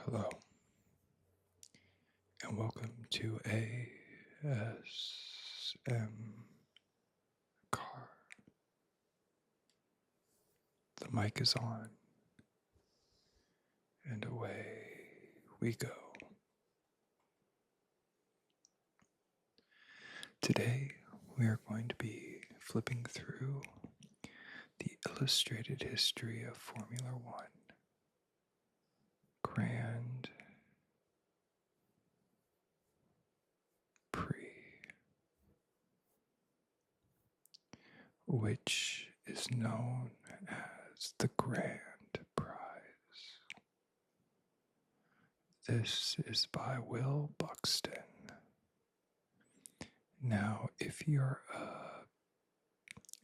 Hello, and welcome to ASMcaR. The mic is on, and away we go. Today, we are going to be flipping through the illustrated history of Formula One. Grand Prix, which is known as the Grand Prize. This is by Will Buxton. Now, if you're a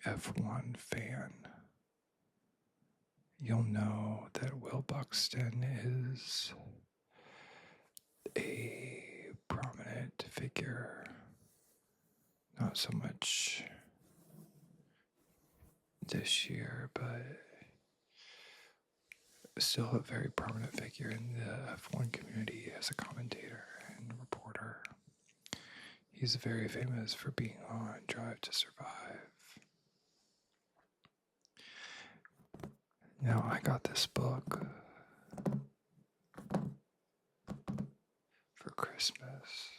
F1 fan, you'll know that Will Buxton is a prominent figure, not so much this year, but still a very prominent figure in the F1 community as a commentator and reporter. He's very famous for being on Drive to Survive. Now, I got this book for Christmas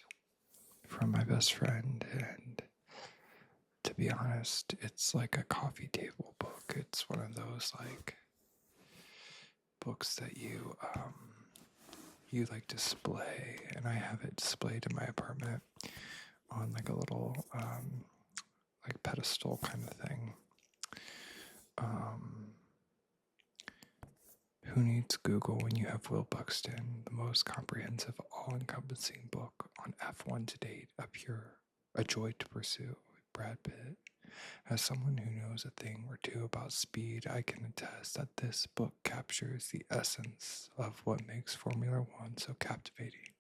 from my best friend, and to be honest, it's like a coffee table book. It's one of those like books that you like display, and I have it displayed in my apartment on like a little like pedestal kind of thing. Who needs Google when you have Will Buxton, the most comprehensive, all-encompassing book on F1 to date, a joy to pursue with Brad Pitt. As someone who knows a thing or two about speed, I can attest that this book captures the essence of what makes Formula One so captivating.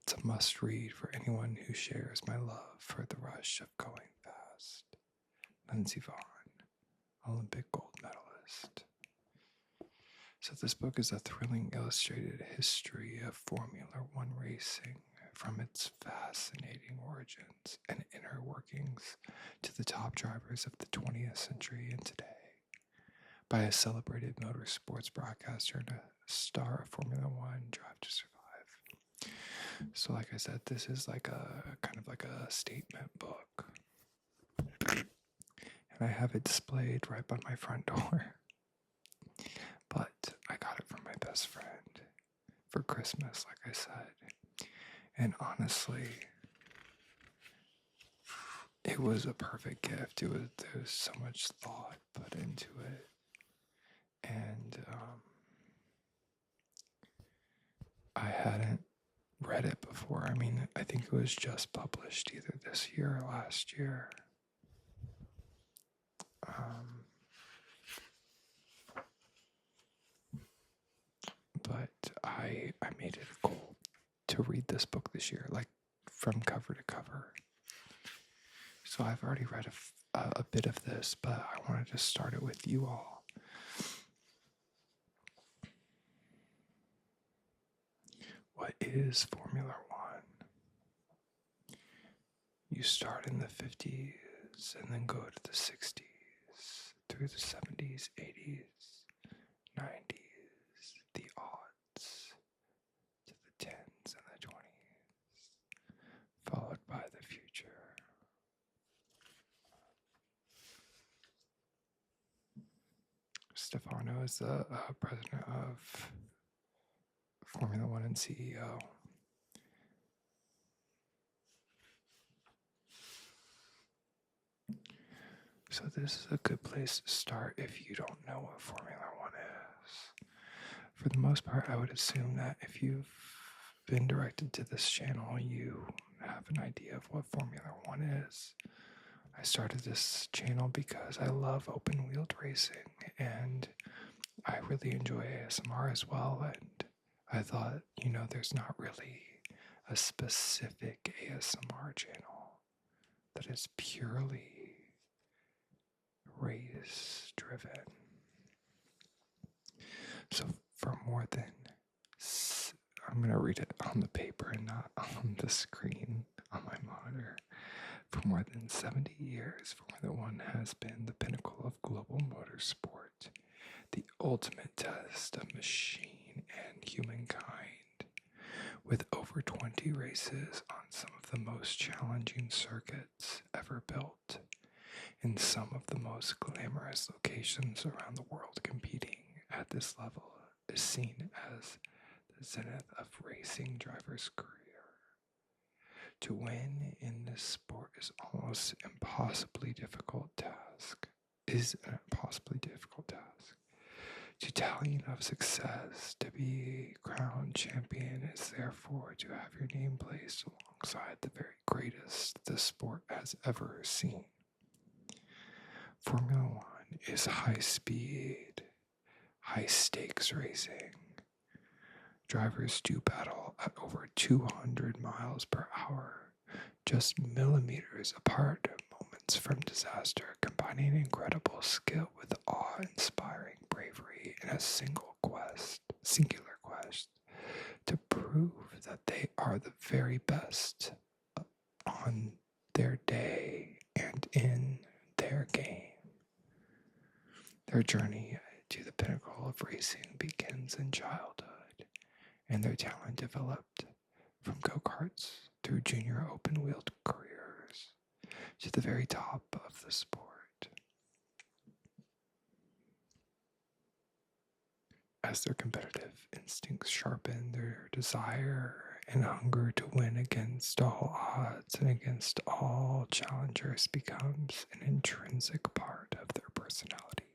It's a must-read for anyone who shares my love for the rush of going fast. Lindsey Vonn, Olympic gold medalist. So this book is a thrilling illustrated history of Formula One racing, from its fascinating origins and inner workings to the top drivers of the 20th century and today, by a celebrated motorsports broadcaster and a star of Formula One, Drive to Survive. So like I said, this is like a kind of like a statement book. And I have it displayed right by my front door. But I got it from my best friend for Christmas, like I said. And honestly, it was a perfect gift. There was so much thought put into it. And I hadn't read it before. I mean, I think it was just published either this year or last year. But I made it a goal to read this book this year, like from cover to cover. So I've already read a bit of this, but I wanted to start it with you all. What is Formula One? You start in the 50s and then go to the 60s, through the 70s, 80s, 90s, the aughts, to the 10s and the 20s, followed by the future. Stefano is the president of Formula One and CEO. So this is a good place to start if you don't know what Formula One is. For the most part, I would assume that if you've been directed to this channel, you have an idea of what Formula One is. I started this channel because I love open-wheeled racing, and I really enjoy ASMR as well, and I thought, there's not really a specific ASMR channel that is purely race driven. So for more than I'm going to read it on the paper and not on the screen on my monitor. For more than 70 years, Formula One has been the pinnacle of global motorsport, the ultimate test of machine and humankind. With over 20 races on some of the most challenging circuits ever built, in some of the most glamorous locations around the world, competing at this level is seen as the zenith of racing drivers' career. To win in this sport is an impossibly difficult task. To tally enough success to be crowned champion is therefore to have your name placed alongside the very greatest the sport has ever seen. Formula One is high speed, high stakes racing. Drivers do battle at over 200 miles per hour, just millimeters apart, moments from disaster, combining incredible skill with awe-inspiring bravery in a singular quest to prove that they are the very best on their day and in their game. Their journey to the pinnacle of racing begins in childhood, and their talent developed from go-karts through junior open-wheeled careers to the very top of the sport. As their competitive instincts sharpen, their desire and hunger to win against all odds and against all challengers becomes an intrinsic part of their personalities.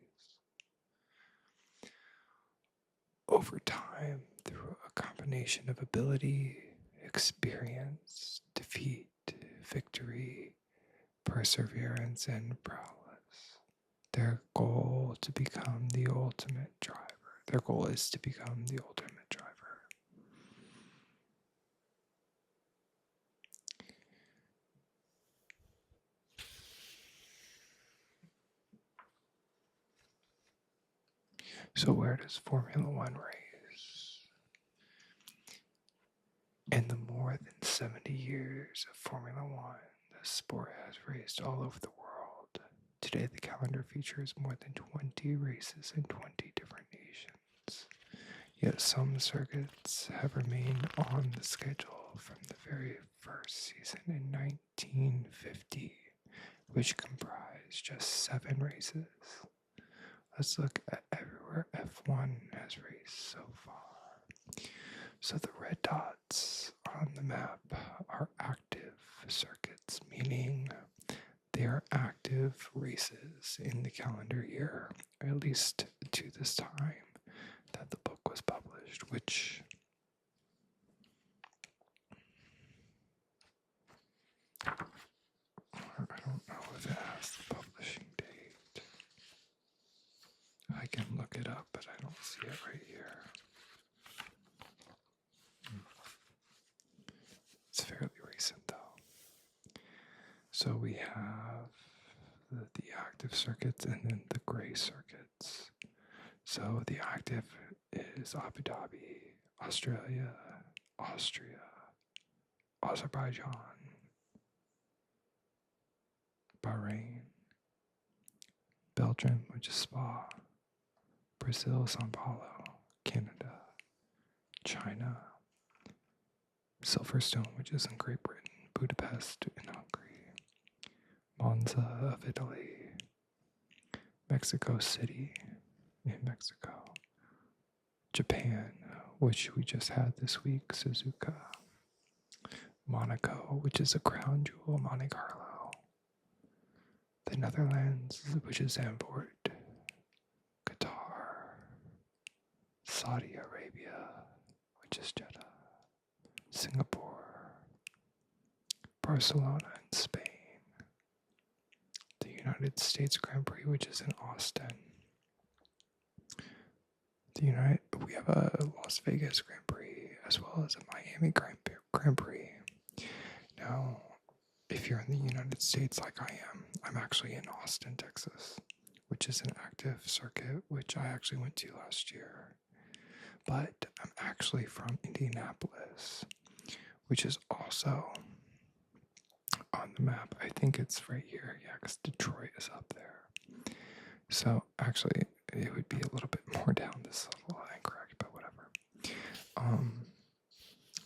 Over time, through a combination of ability, experience, defeat, victory, perseverance, and prowess, their goal is to become the ultimate driver. So where does Formula One race? In the more than 70 years of Formula One, the sport has raced all over the world. Today, the calendar features more than 20 races in 20 different nations. Yet some circuits have remained on the schedule from the very first season in 1950, which comprised just 7 races. Let's look at everywhere F1 has raced so far. So the red dots on the map are active circuits, meaning they are active races in the calendar year, or at least to this time that the book was published, which I don't know if it has the publishing date. I can look it up, but I don't see it right here. It's fairly recent though. So we have the active circuits and then the gray circuits. So the active is Abu Dhabi, Australia, Austria, Azerbaijan, Bahrain, Belgium, which is Spa, Brazil, Sao Paulo, Canada, China, Silverstone, which is in Great Britain, Budapest in Hungary, Monza of Italy, Mexico City in Mexico, Japan, which we just had this week, Suzuka, Monaco, which is a crown jewel, Monte Carlo, the Netherlands, which is Zandvoort, Qatar, Saudi Arabia, which is Jeddah, Singapore, Barcelona in Spain, the United States Grand Prix, which is in Austin. We have a Las Vegas Grand Prix as well as a Miami Grand Prix. Now, if you're in the United States like I am, I'm actually in Austin, Texas, which is an active circuit, which I actually went to last year. but I'm actually from Indianapolis, which is also on the map. I think it's right here, yeah, because Detroit is up there. So actually, it would be a little bit more down. This is a little incorrect, but whatever.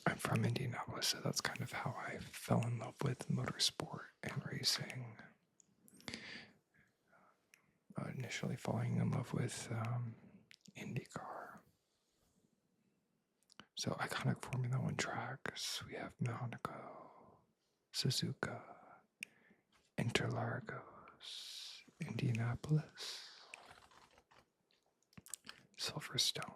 I'm from Indianapolis, so that's kind of how I fell in love with motorsport and racing. Initially falling in love with IndyCar. So iconic Formula One tracks, we have Monaco, Suzuka, Interlagos, Indianapolis, Silverstone.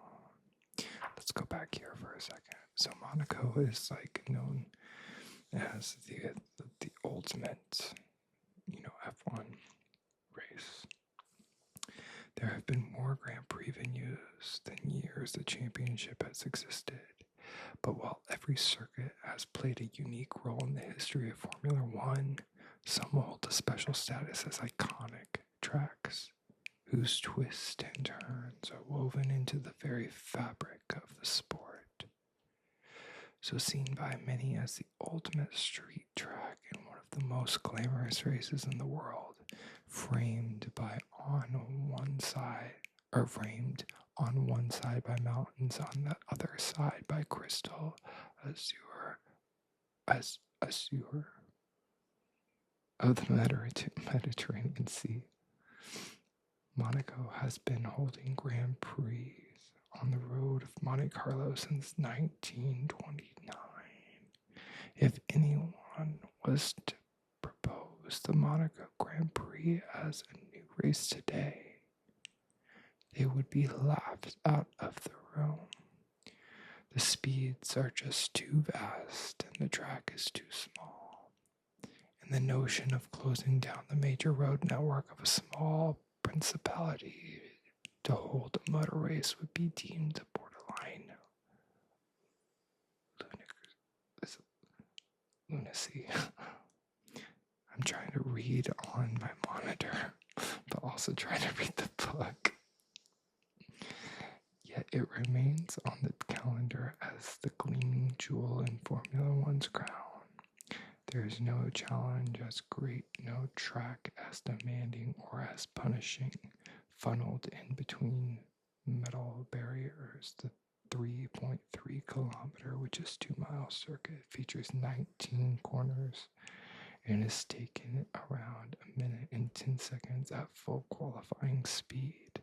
Let's go back here for a second. So Monaco is like known as the ultimate, F1 race. There have been more Grand Prix venues than years the championship has existed. But while every circuit has played a unique role in the history of Formula One, some hold a special status as iconic tracks whose twists and turns are woven into the very fabric of the sport. So seen by many as the ultimate street track and one of the most glamorous races in the world, framed on one side by mountains, on the other side by crystal azure of the Mediterranean Sea. Monaco has been holding Grand Prix on the road of Monte Carlo since 1929. If anyone was to propose the Monaco Grand Prix as a new race today, they would be laughed out of the room. The speeds are just too vast and the track is too small. And the notion of closing down the major road network of a small principality to hold a motor race would be deemed borderline lunacy. I'm trying to read on my monitor, but also trying to read the book. Yet it remains on the calendar as the gleaming jewel in Formula One's crown. There is no challenge as great, no track as demanding or as punishing. Funneled in between metal barriers, the 3.3 kilometer, which is 2-mile circuit, features 19 corners and is taken around a minute and 10 seconds at full qualifying speed.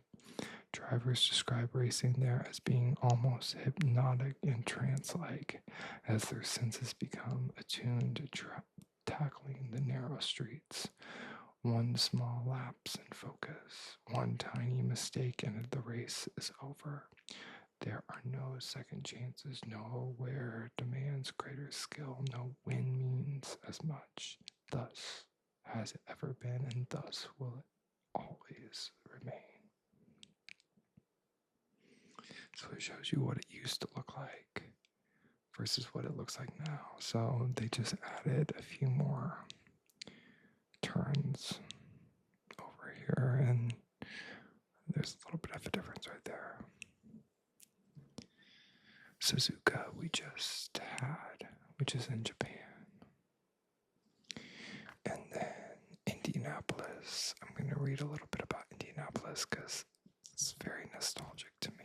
Drivers describe racing there as being almost hypnotic and trance-like as their senses become attuned to tackling the narrow streets. One small lapse in focus, one tiny mistake, and the race is over. There are no second chances, no where demands greater skill, no win means as much. Thus has it ever been, and thus will it always remain. So it shows you what it used to look like versus what it looks like now. So they just added a few more turns over here, and there's a little bit of a difference right there. Suzuka we just had, which is in Japan. And then Indianapolis. I'm going to read a little bit about Indianapolis because it's very nostalgic to me.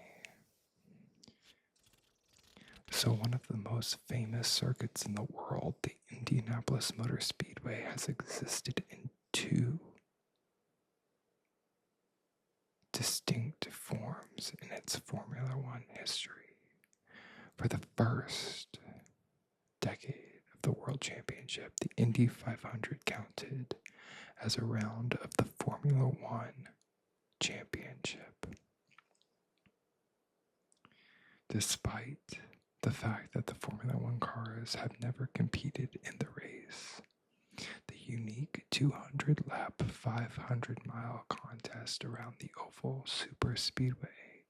So one of the most famous circuits in the world, the Indianapolis Motor Speedway, has existed in two distinct forms in its Formula One history. For the first decade of the World Championship, the Indy 500 counted as a round of the Formula One Championship. Despite the fact that the Formula One cars have never competed in the race, the unique 200-lap, 500-mile contest around the oval superspeedway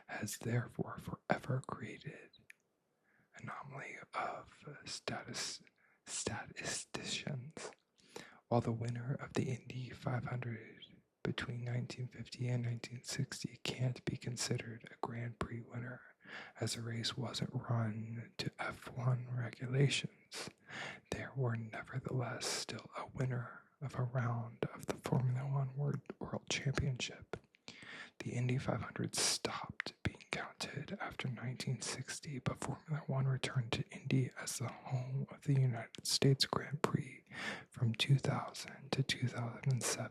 has therefore forever created an anomaly of statisticians. While the winner of the Indy 500 between 1950 and 1960 can't be considered a Grand Prix winner, as the race wasn't run to F1 regulations. There were nevertheless still a winner of a round of the Formula One World Championship. The Indy 500 stopped being counted after 1960, but Formula One returned to Indy as the home of the United States Grand Prix from 2000 to 2007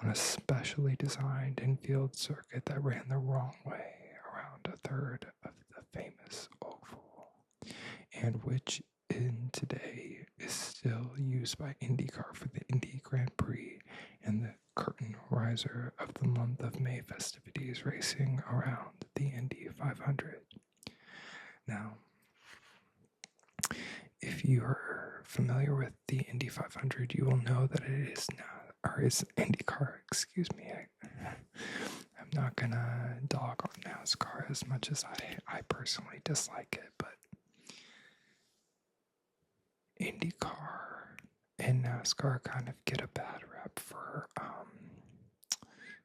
on a specially designed infield circuit that ran the wrong way around a third of the famous oval, and which in today is still used by IndyCar for the Indy Grand Prix and the curtain riser of the month of May festivities racing around the Indy 500. Now, if you are familiar with the Indy 500, you will know that it is not, or is IndyCar, excuse me. I'm not gonna dog on NASCAR as much as I personally dislike it, but IndyCar and NASCAR kind of get a bad rep for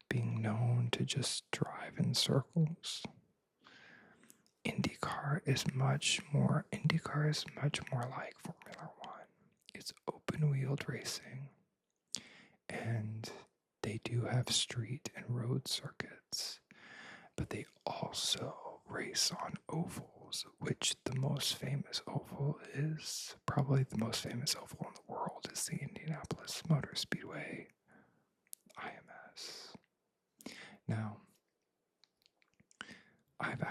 being known to just drive in circles. IndyCar is much more like Formula One. It's open-wheeled racing, and they do have street and road circuits, but they also race on ovals, which the most famous oval is, probably the most famous oval in the world, is the Indianapolis Motor Speedway, IMS. Now, I've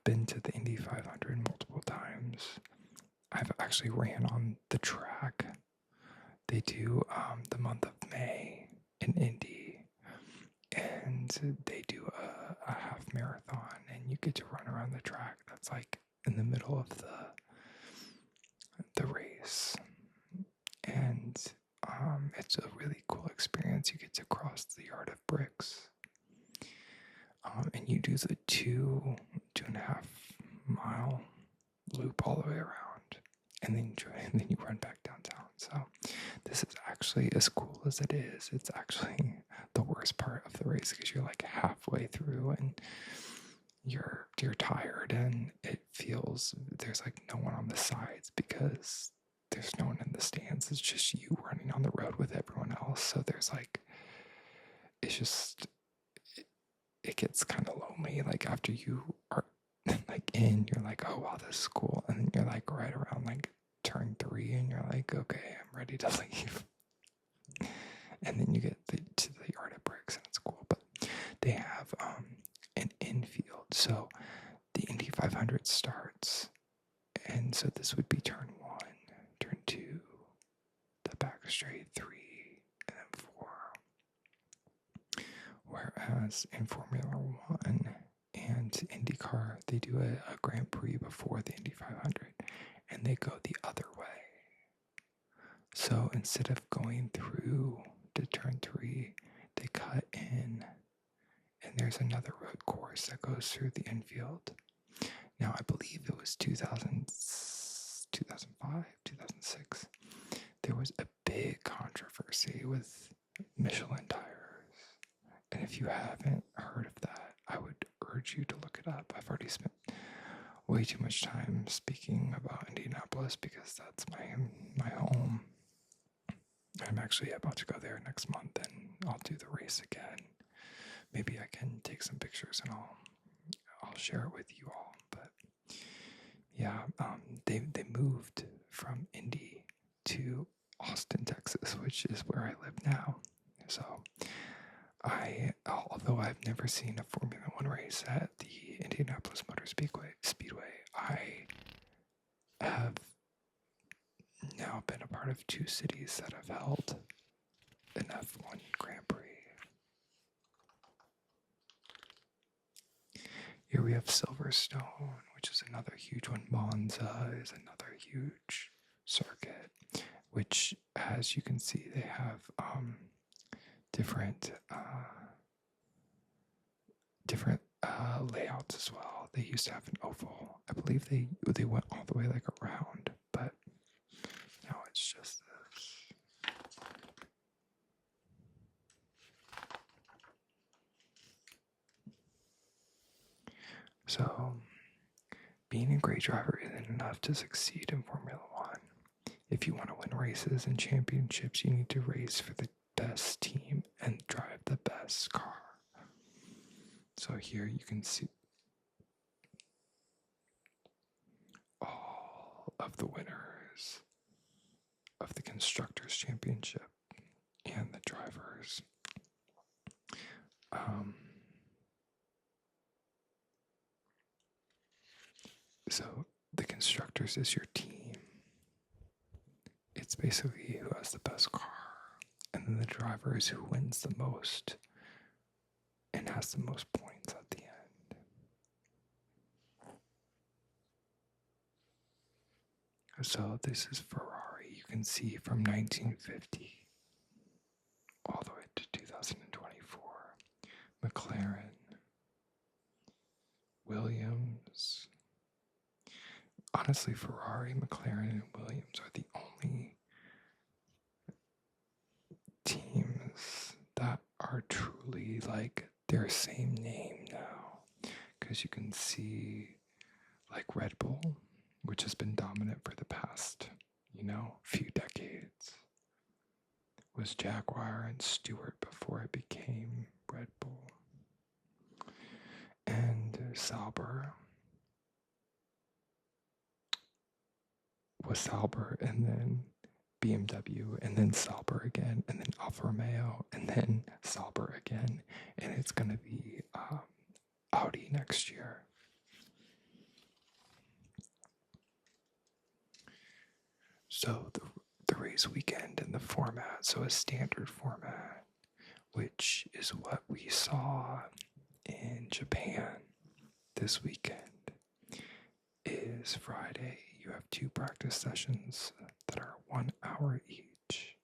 been to the Indy 500 multiple times. I've actually ran on the track. They do the month of May in Indy, and they do a half marathon, and you get to run around the track. That's like in the middle of the race, and it's a really cool experience. You get to cross the yard of bricks, and you do the 2.5 mile loop all the way around, and then you run back downtown. So this is actually, as cool as it is, it's actually the worst part of the race, because you're like halfway through and you're tired, and it feels there's like no one on the sides because there's no one in the stands. It's just you running on the road with everyone else. So there's like, it's just, it gets kind of lonely. Like after you are like in, you're like, oh wow, this is cool, and then you're like right around like turn 3, and you're like, okay, I'm ready to leave. And then you get to the yard of bricks, and it's cool. But they have an infield, so the Indy 500 starts, and so this would be turn 1, turn 2, the back straight, 3, and then 4. Whereas in Formula One and IndyCar, they do a Grand Prix before the Indy 500, and they go the other way. So instead of going through to turn 3, they cut in, and there's another road course that goes through the infield. Now, I believe it was 2005, 2006. There was a big controversy with Michelin tires. And if you haven't heard of that, I would urge you to look it up. I've already spent way too much time speaking about Indianapolis because that's my home. I'm actually about to go there next month, and I'll do the race again. Maybe I can take some pictures and I'll share it with you all. But yeah, they moved from Indy to Austin, Texas, which is where I live now. So although I've never seen a Formula One race at the Indianapolis Motor Speedway, I have now been a part of 2 cities that have held an F1 Grand Prix. Here we have Silverstone, which is another huge one. Monza is another huge circuit, which, as you can see, they have different layouts as well. They used to have an oval. I believe they went all the way like around, but now it's just this. So, being a great driver isn't enough to succeed in Formula One. If you want to win races and championships, you need to race for the best team and drive the best car. So here you can see all of the winners of the Constructors Championship and the drivers. So the Constructors is your team. It's basically who has the best car. And then the driver is who wins the most and has the most points at the end. So this is Ferrari. You can see from 1950 all the way to 2024. McLaren, Williams. Honestly, Ferrari, McLaren, and Williams are the only teams that are truly like their same name now. Because you can see like Red Bull, which has been dominant for the past, few decades, was Jaguar and Stewart before it became Red Bull. And Sauber was Sauber, and then BMW, and then Sauber again, and then Alfa Romeo, and then Sauber again, and it's going to be Audi next year. So the race weekend and the format, so a standard format, which is what we saw in Japan this weekend, is Friday. You have 2 practice sessions that are 1 hour each.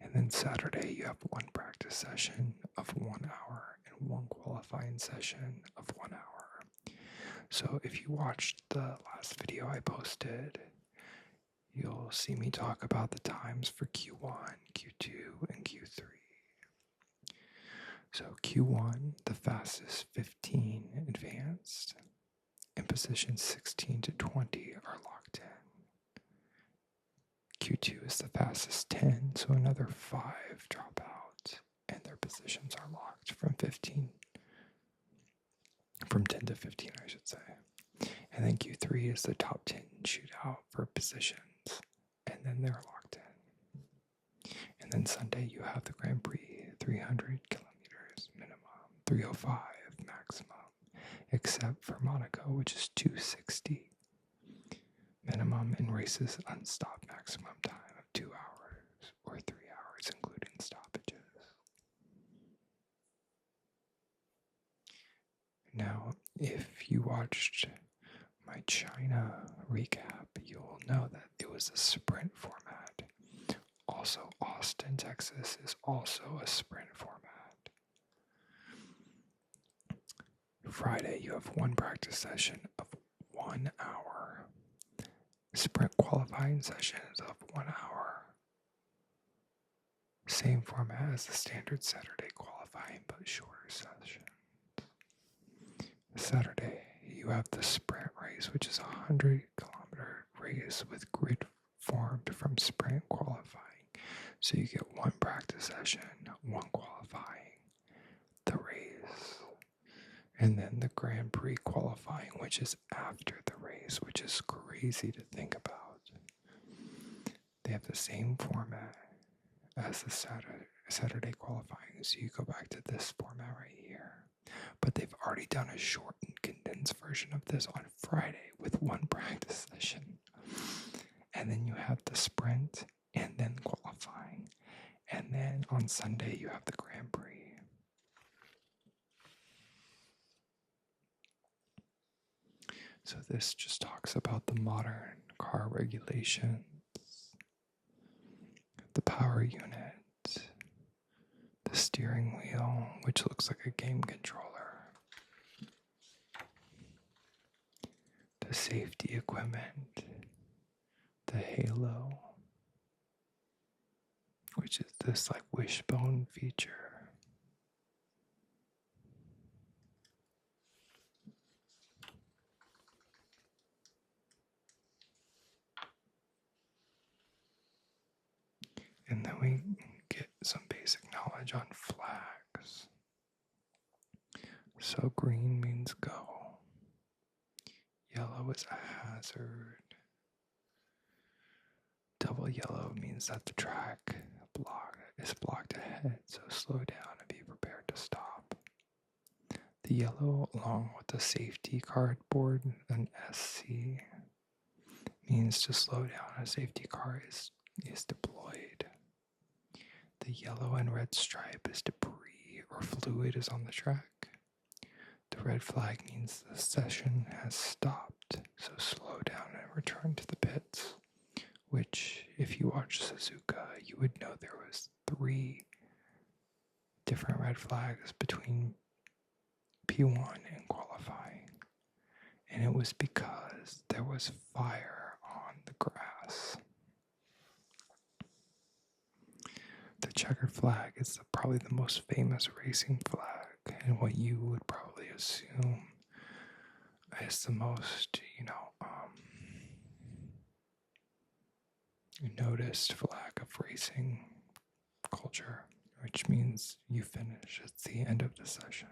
And then Saturday, you have 1 practice session of 1 hour and 1 qualifying session of 1 hour. So if you watched the last video I posted, you'll see me talk about the times for Q1, Q2, and Q3. So Q1, the fastest 15 advanced, and positions 16 to 20 are locked in. Q2 is the fastest 10, so another 5 drop out, and their positions are locked from 10 to 15, I should say. And then Q3 is the top 10 shootout for positions, and then they're locked in. And then Sunday you have the Grand Prix, 300 kilometers minimum, 305 maximum, except for Monaco, which is 260 minimum, and races unstopped maximum time of 2 hours or 3 hours, including stoppages. Now, if you watched my China recap, you'll know that it was a sprint format. Also, Austin, Texas is also a sprint format. Friday, you have 1 practice session of 1 hour. Sprint qualifying sessions of 1 hour. Same format as the standard Saturday qualifying, but shorter sessions. Saturday, you have the sprint race, which is a 100-kilometer race with grid formed from sprint qualifying. So you get 1 practice session, 1 qualifying, the race, and then the Grand Prix qualifying, which is after the race, which is crazy to think about. They have the same format as the Saturday qualifying, so you go back to this format right here. But they've already done a shortened, condensed version of this on Friday with 1 practice session. And then you have the sprint, and then qualifying. And then on Sunday, you have the Grand Prix. So this just talks about the modern car regulations, the power unit, the steering wheel, which looks like a game controller, the safety equipment, the halo, which is this like wishbone feature, And then we get some basic knowledge on flags. So green means go. Yellow is a hazard. Double yellow means that the track is blocked ahead, so slow down and be prepared to stop. The yellow, along with the safety cardboard, an SC, means to slow down. A safety car is deployed. The yellow and red stripe is debris or fluid is on the track. The red flag means the session has stopped, so slow down and return to the pits, which, if you watch Suzuka, you would know there was 3 different red flags between P1 and qualifying, and it was because there was fire on the grass. The checkered flag is probably the most famous racing flag, and what you would probably assume is the most, noticed flag of racing culture, which means you finish. It's the end of the session.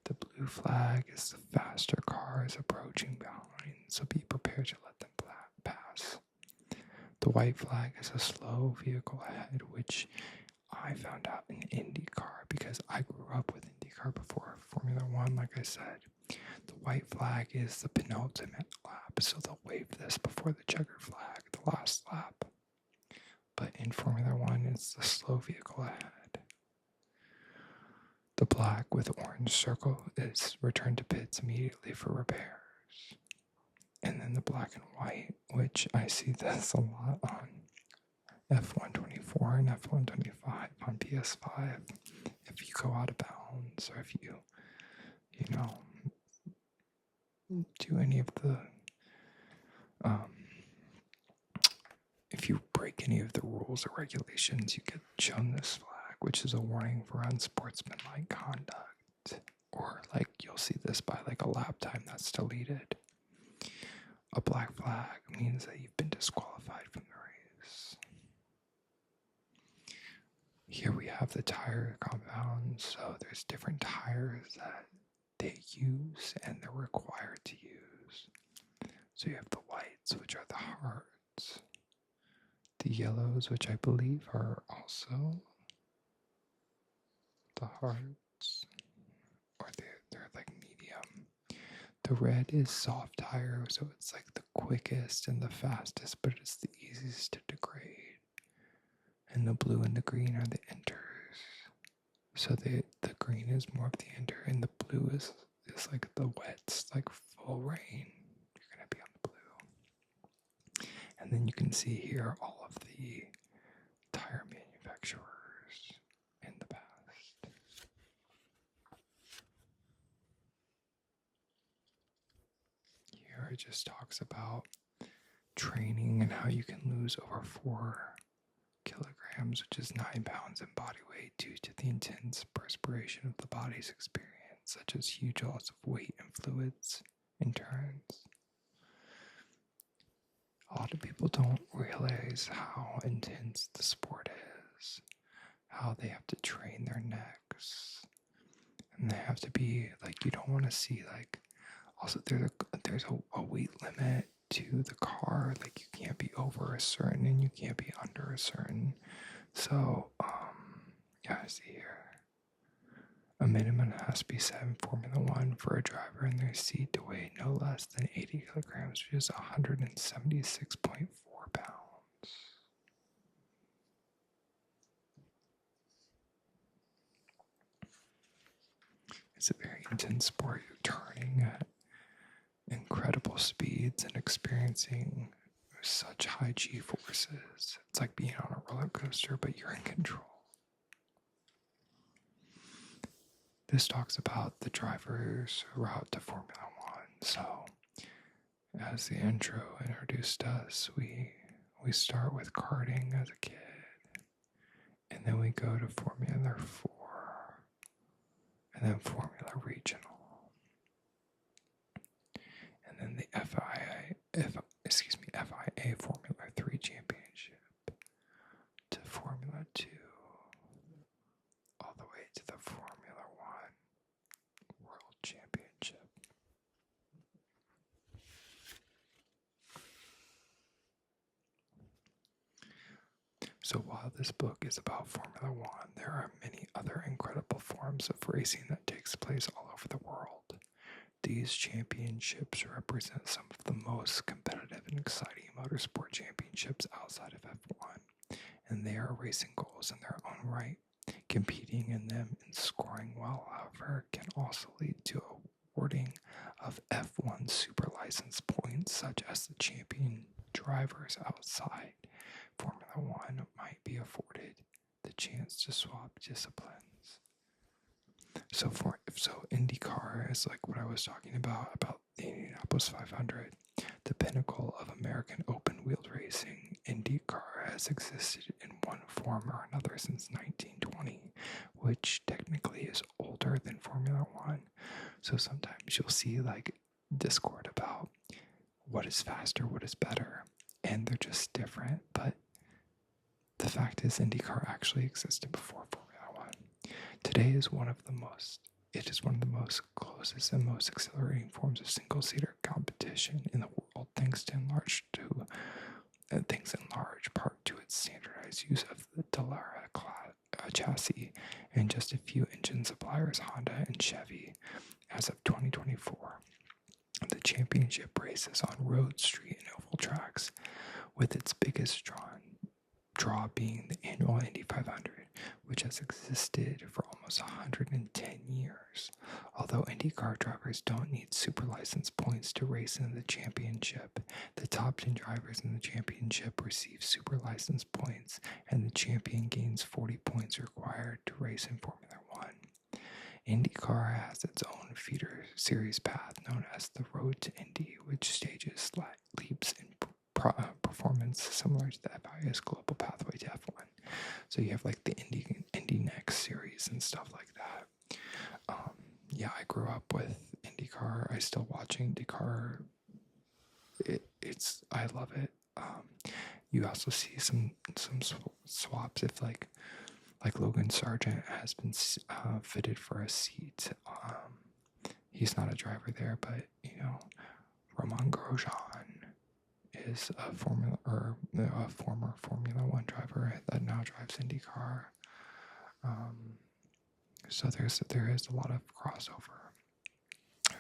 The blue flag is the faster cars approaching behind, so be prepared to let them pass. The white flag is a slow vehicle ahead, which I found out in IndyCar because I grew up with IndyCar before Formula One, like I said. The white flag is the penultimate lap, so they'll wave this before the checkered flag, the last lap. But in Formula One, it's the slow vehicle ahead. The black with orange circle is return to pits immediately for repairs. And then the black and white, which I see this a lot on F124 and F125 on PS5. If you go out of bounds, or if you do any of the, if you break any of the rules or regulations, you get shown this flag, which is a warning for unsportsmanlike conduct. Or like you'll see this by like a lap time that's deleted. A black flag means that you've been disqualified from the race. Here we have the tire compounds, so there's different tires that they use and they're required to use. So you have the whites, which are the hards. The yellows, which I believe are also the hards, or they're like medium. The red is soft tire, so it's like the quickest and the fastest, but it's the easiest to degrade. And the blue and the green are the enters. So the green is more of the enter, and the blue is like the wets, like full rain. You're gonna be on the blue. And then you can see here all of the tire manufacturers in the past. Here it just talks about training and how you can lose over 4 kilograms, which is 9 pounds in body weight, due to the intense perspiration of the body's experience, such as huge loss of weight and fluids in turns. A lot of people don't realize how intense the sport is, how they have to train their necks, and they have to be like, you don't want to see like, also there's a weight limit to the car, like you can't be over a certain and you can't be under a certain. So I see here a minimum has to be set in Formula One for a driver in their seat to weigh no less than 80 kilograms, which is 176.4 pounds. It's a very intense sport. You're turning at incredible speeds and experiencing such high G-forces. It's like being on a roller coaster, but you're in control. This talks about the driver's route to Formula One. So, as the intro introduced us, we start with karting as a kid, and then we go to Formula 4, and then Formula Regional. And then the FIA Formula 3 Championship, to So while this book is about Formula One, there are many other incredible forms of racing that takes place all over the world. These championships represent some of the most competitive and exciting motorsport championships outside of F1, and they are racing goals in their own right. Competing in them and scoring well, however, can also lead to awarding of F1 super license points, such as the champion drivers outside Formula One might be afforded the chance to swap disciplines. So IndyCar is like what I was talking about the Indianapolis 500, the pinnacle of American open-wheeled racing. IndyCar has existed in one form or another since 1920, which technically is older than Formula One. So sometimes you'll see like discord about what is faster, what is better, and they're just different. But the fact is, IndyCar actually existed before Formula One. Today is one of the most closest and most exhilarating forms of single-seater competition in the world, thanks in large part to its standardized use of the Dallara chassis and just a few engine suppliers, Honda and Chevy. As of 2024, the championship races on road, street, and oval tracks, with its biggest draw being the annual Indy 500, which has existed for almost 110 years. Although IndyCar drivers don't need super license points to race in the championship, the top 10 drivers in the championship receive super license points, and the champion gains 40 points required to race in Formula One. IndyCar has its own feeder series path known as the Road to Indy, which stages leaps in performance similar to the FIA's global pathway to F1. So you have like the Indy Next series and stuff like that. I grew up with IndyCar. I still watch IndyCar. I love it. You also see some swaps if like Logan Sargent has been fitted for a seat. He's not a driver there, but Romain Grosjean is a former Formula One driver that now drives IndyCar. So there is a lot of crossover.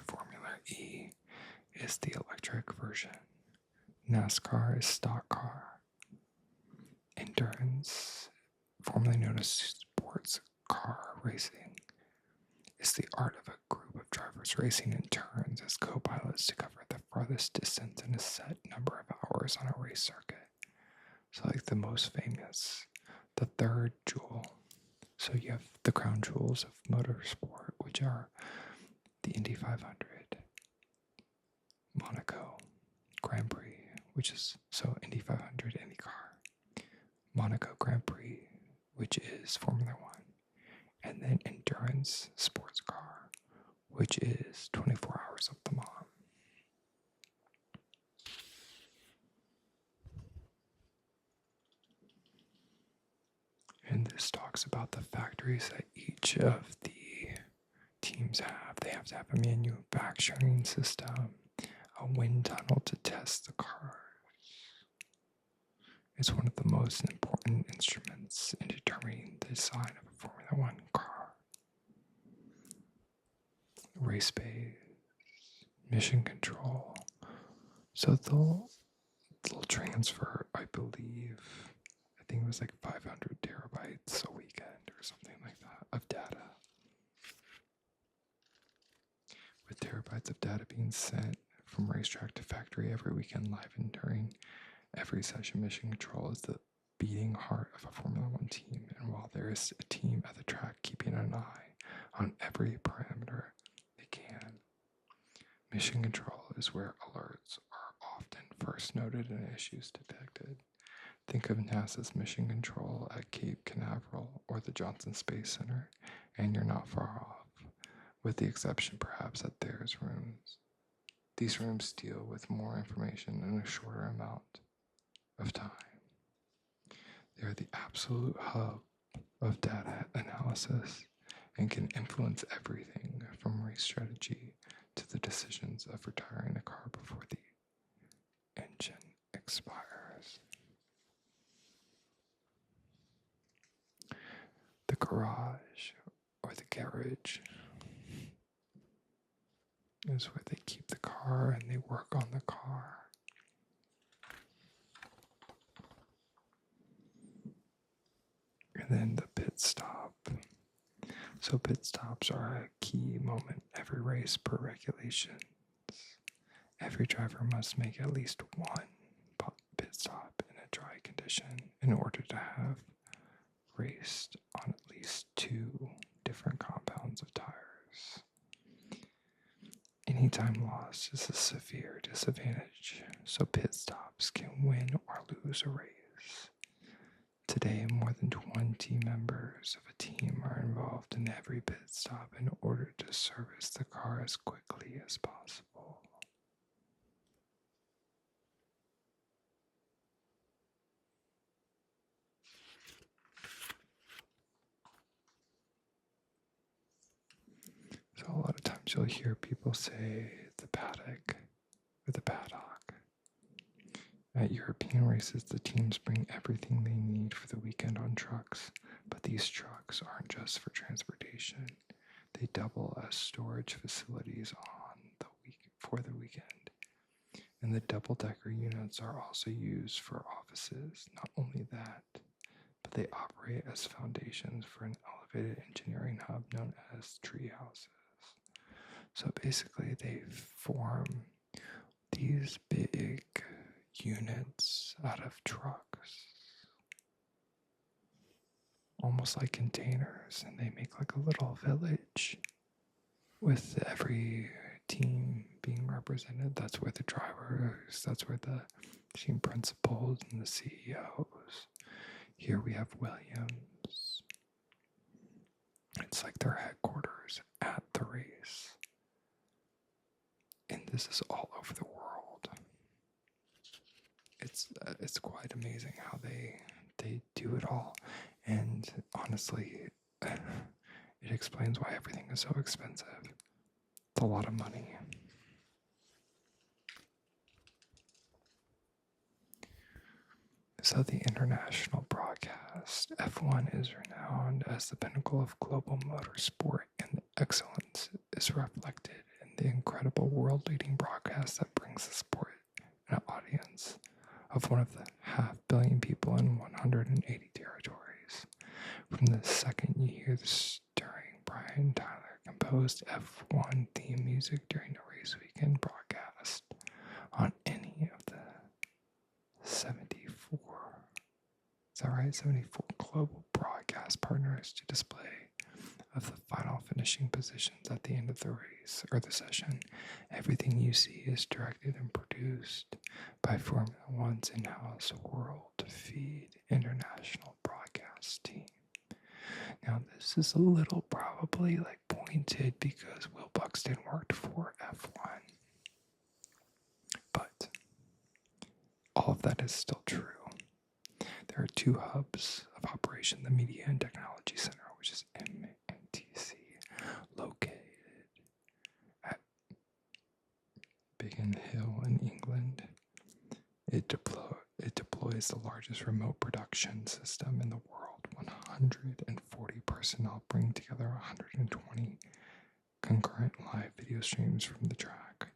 Formula E is the electric version. NASCAR is stock car. Endurance, formerly known as sports car racing, is the art of a group of drivers racing in turns as co-pilots to cover the farthest distance in a set number of hours on a race circuit. So like the most famous, the third jewel. So you have the crown jewels of motorsport, which are the Indy 500, Monaco Grand Prix, which is Indy 500 IndyCar, Monaco Grand Prix, which is Formula One, and then endurance sports car, which is 24 Hours of Le Mans. And this talks about the factories that each of the teams have. They have to have a manufacturing system, a wind tunnel to test the cars. It's one of the most important instruments in determining the design of a Formula One car. Race base, mission control. So they'll transfer, I believe, I think it was like 500 terabytes a weekend or something like that of data. With terabytes of data being sent from racetrack to factory every weekend, live and during every session, mission control is the beating heart of a Formula One team. And while there is a team at the track keeping an eye on every parameter they can, mission control is where alerts are often first noted and issues detected. Think of NASA's mission control at Cape Canaveral or the Johnson Space Center, and you're not far off, with the exception perhaps that there's rooms. These rooms deal with more information in a shorter amount of time. They are the absolute hub of data analysis and can influence everything from race strategy to the decisions of retiring a car before the engine expires. garage or the garage is where they keep the car and they work on the car. And then the pit stop. So pit stops are a key moment every race per regulations. Every driver must make at least one pit stop in a dry condition in order to have raced on at least 2 different compounds of tires. Any time lost is a severe disadvantage, so pit stops can win or lose a race. Today, more than 20 members of a team are involved in every pit stop in order to service the car as quickly as possible. So a lot of times you'll hear people say the paddock or the paddock. At European races, the teams bring everything they need for the weekend on trucks, but these trucks aren't just for transportation. They double as storage facilities for the weekend. And the double-decker units are also used for offices. Not only that, but they operate as foundations for an elevated engineering hub known as tree houses. So basically they form these big units out of trucks, almost like containers, and they make like a little village with every team being represented. That's where the drivers, that's where the team principals and the CEOs. Here we have Williams. It's like their headquarters at the race. And this is all over the world. It's quite amazing how they do it all. And honestly, it explains why everything is so expensive. It's a lot of money. So the international broadcast, F1 is renowned as the pinnacle of global motorsport, and the excellence is reflected in the incredible world-leading broadcast that brings the sport an audience of one of the 500 million people in 180 territories. From the second you hear the stirring Brian Tyler composed F1 theme music during the race weekend broadcast on any of the 74 global broadcast partners to display of the final finishing positions at the end of the race or the session. Everything you see is directed and produced by Formula One's in-house World Feed International Broadcast team. Now this is a little probably like pointed because Will Buxton worked for F1. But all of that is still true. There are 2 hubs of operation, the Media and Technology Center, which is MNTC, located at Biggin Hill in England. It deploys the largest remote production system in the world. 140 personnel bring together 120 concurrent live video streams from the track,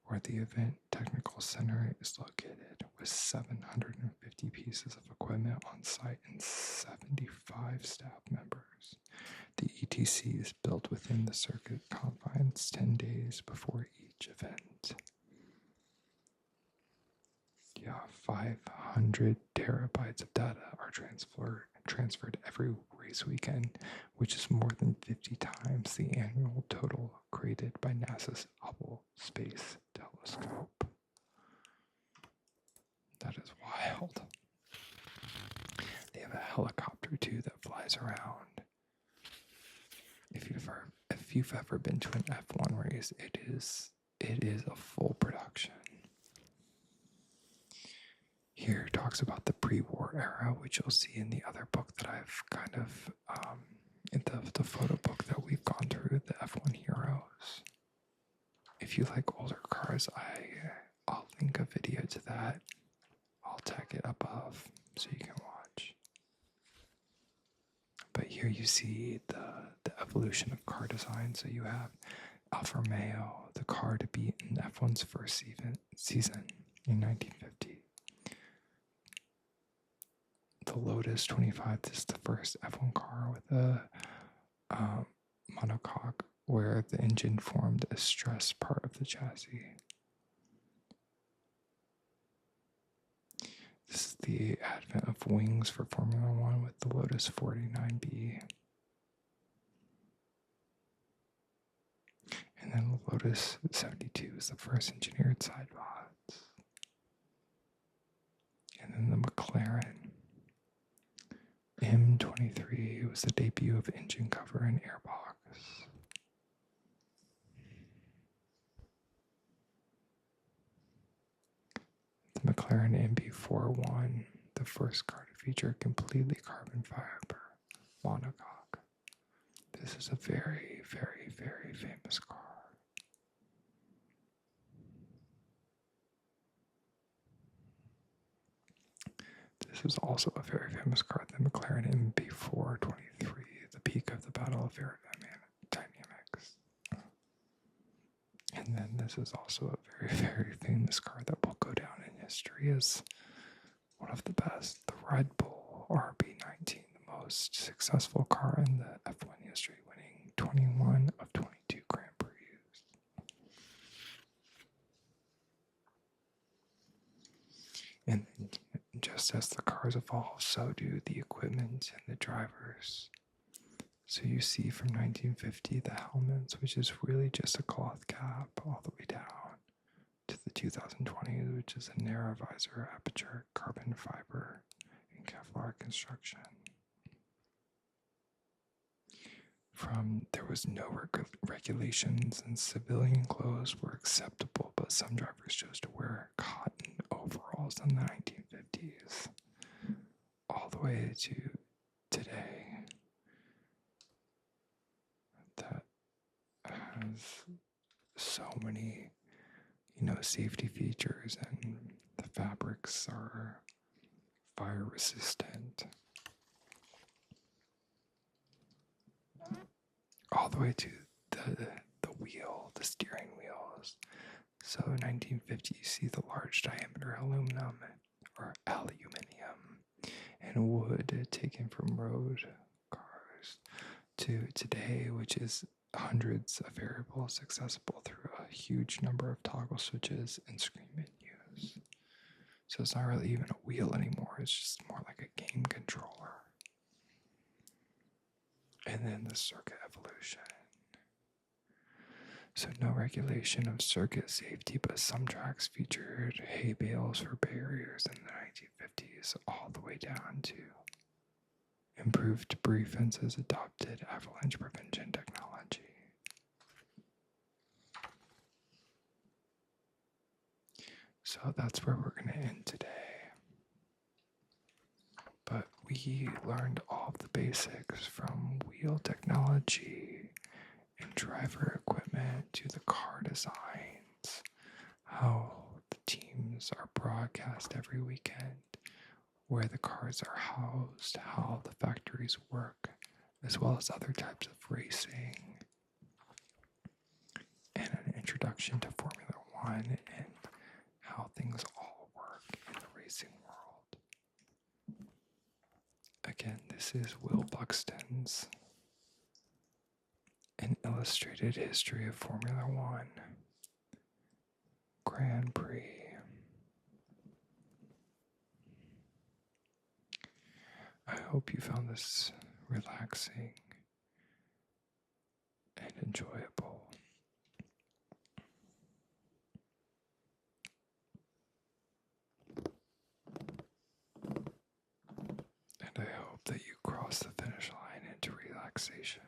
where the event technical center is located, with 750 pieces of equipment on site and 75 staff members. The ETC is built within the circuit confines 10 days before each event. 500 terabytes of data are transferred every race weekend, which is more than 50 times the annual total created by NASA's Hubble Space Telescope. That is wild. They have a helicopter too that flies around. If you've ever been to an F1 race, it is a full production. Here talks about the pre-war era, which you'll see in the other book that I've kind of, in the photo book that we've gone through, the F1 Heroes. If you like older cars, I'll link a video to that. I'll tag it above so you can watch. But here you see the evolution of car design. So you have Alfa Romeo, the car to beat in F1's first season in 1950. The Lotus 25, this is the first F1 car with a monocoque where the engine formed a stress part of the chassis. This is the advent of wings for Formula One with the Lotus 49B. And then the Lotus 72 is the first engineered side pods. And then the McLaren M23 was the debut of engine cover and airbox. The McLaren MB41, the first car to feature completely carbon fiber monocoque. This is a very, very, very famous car. This is also a very famous car, the McLaren MB423, the peak of the Battle of Aerodynamics. And then this is also a very, very famous car that will go down in history as one of the best, the Red Bull RB19, the most successful car in the F1 history, winning 21 of 22 Grand Prix. And just as the cars evolve, so do the equipment and the drivers. So you see from 1950 the helmets, which is really just a cloth cap all the way down, to the 2020, which is a narrow visor aperture, carbon fiber, and Kevlar construction. There was no regulations, and civilian clothes were acceptable, but some drivers chose to wear cotton overalls in the 1950s, all the way to today. That has so many, safety features, and the fabrics are fire resistant. All the way to the wheel, the steering wheels. So in 1950, you see the large diameter aluminum and wood taken from road cars to today, which is hundreds of variables accessible through a huge number of toggle switches and screen menus. So it's not really even a wheel anymore, it's just more like a game controller. And then the circuit evolution. So no regulation of circuit safety, but some tracks featured hay bales for barriers in the 1950s, all the way down to improved debris fences, adopted avalanche prevention technology. So that's where we're going to end today. But we learned all of the basics from wheel technology and driver equipment to the car designs, how the teams are broadcast every weekend, where the cars are housed, how the factories work, as well as other types of racing, and an introduction to Formula One and how things all work in the racing world. Again, this is Will Buxton's An Illustrated History of Formula One Grand Prix. I hope you found this relaxing and enjoyable. And I hope that you cross the finish line into relaxation.